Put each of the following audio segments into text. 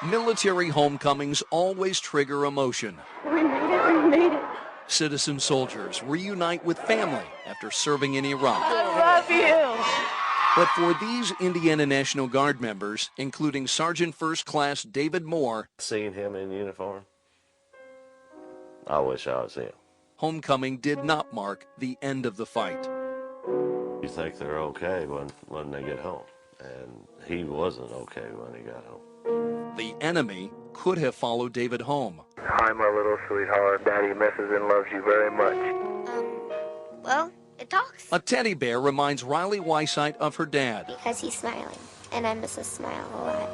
Military homecomings always trigger emotion. We made it. Citizen soldiers reunite with family after serving in Iraq. I love you. But for these Indiana National Guard members, including Sergeant First Class David Moore, seeing him in uniform, I wish I was him. homecoming did not mark the end of the fight. You think they're okay when they get home, and he wasn't okay when he got home. The enemy could have followed David home. Hi, my little sweetheart. Daddy misses and loves you very much. Well, it talks. A teddy bear reminds Riley Weissite of her dad. Because he's smiling, and I miss his smile a lot.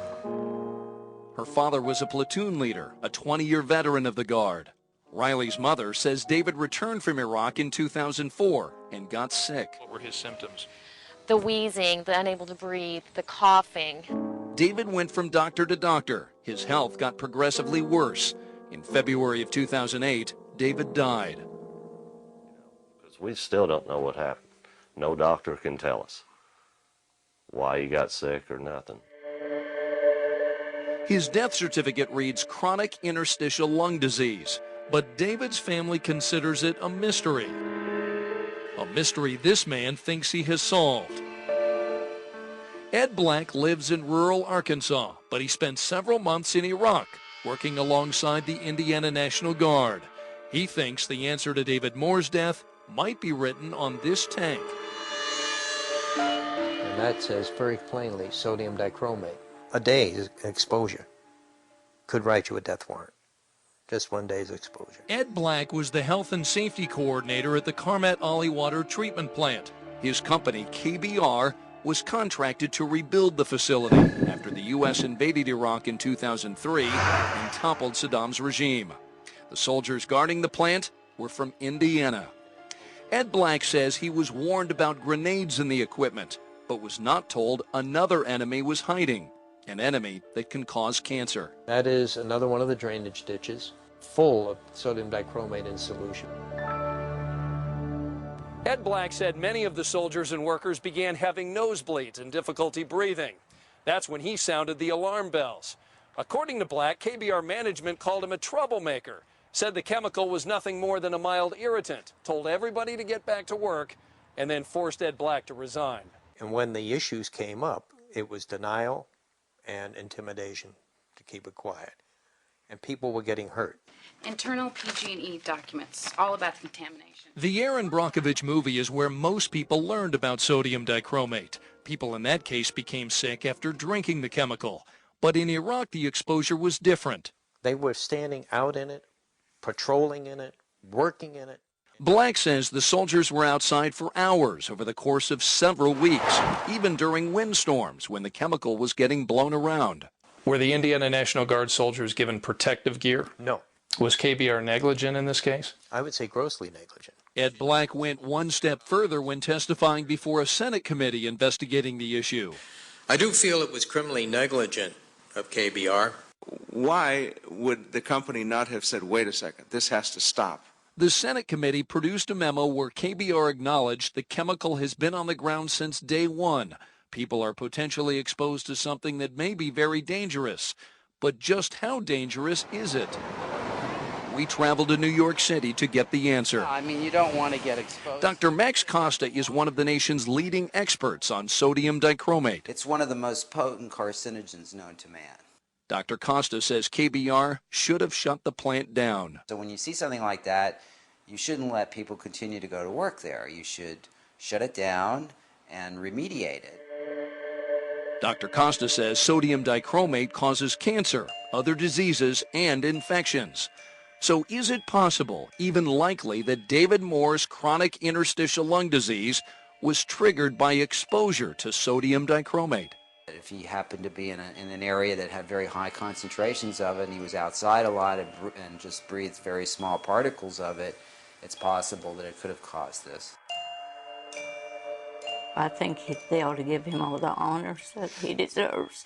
Her father was a platoon leader, a 20-year veteran of the Guard. Riley's mother says David returned from Iraq in 2004 and got sick. What were his symptoms? The wheezing, the unable to breathe, the coughing. David went from doctor to doctor. His health got progressively worse. In February of 2008, David died. Because we still don't know what happened. No doctor can tell us why he got sick or nothing. His death certificate reads chronic interstitial lung disease, but David's family considers it a mystery. A mystery this man thinks he has solved. Ed Black lives in rural Arkansas, but he spent several months in Iraq working alongside the Indiana National Guard. He thinks the answer to David Moore's death might be written on this tank. And that says very plainly sodium dichromate. A day's exposure could write you a death warrant. Just 1 day's exposure. Ed Black was the health and safety coordinator at the Karmat Ali Water Treatment Plant. His company, KBR, was contracted to rebuild the facility after the U.S. invaded Iraq in 2003 and toppled Saddam's regime. The soldiers guarding the plant were from Indiana. Ed Black says he was warned about grenades in the equipment, but was not told another enemy was hiding, an enemy that can cause cancer. That is another one of the drainage ditches full of sodium dichromate in solution. Ed Black said many of the soldiers and workers began having nosebleeds and difficulty breathing. That's when he sounded the alarm bells. According to Black, KBR management called him a troublemaker, said the chemical was nothing more than a mild irritant, told everybody to get back to work, and then forced Ed Black to resign. And when the issues came up, it was denial and intimidation to keep it quiet. And people were getting hurt. Internal PG&E documents, all about the contamination. The Aaron Brockovich movie is where most people learned about sodium dichromate. People in that case became sick after drinking the chemical. But in Iraq, the exposure was different. They were standing out in it, patrolling in it, working in it. Black says the soldiers were outside for hours over the course of several weeks, even during windstorms when the chemical was getting blown around. Were the Indiana National Guard soldiers given protective gear? No. Was KBR negligent in this case? I would say grossly negligent. Ed Black went one step further when testifying before a Senate committee investigating the issue. I do feel it was criminally negligent of KBR. Why would the company not have said, wait a second, this has to stop? The Senate committee produced a memo where KBR acknowledged the chemical has been on the ground since day one. People are potentially exposed to something that may be very dangerous. But just how dangerous is it? We traveled to New York City to get the answer. I mean, you don't want to get exposed. Dr. Max Costa is one of the nation's leading experts on sodium dichromate. It's one of the most potent carcinogens known to man. Dr. Costa says KBR should have shut the plant down. So when you see something like that, you shouldn't let people continue to go to work there. You should shut it down and remediate it. Dr. Costa says sodium dichromate causes cancer, other diseases, and infections. So is it possible, even likely, that David Moore's chronic interstitial lung disease was triggered by exposure to sodium dichromate? If he happened to be in an area that had very high concentrations of it and he was outside a lot and just breathed very small particles of it, it's possible that it could have caused this. I think they ought to give him all the honors that he deserves.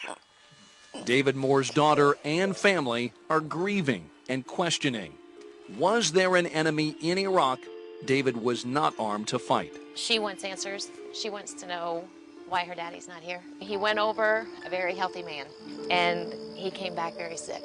David Moore's daughter and family are grieving and questioning. Was there an enemy in Iraq David was not armed to fight? She wants answers. She wants to know why her daddy's not here. He went over a very healthy man, and he came back very sick.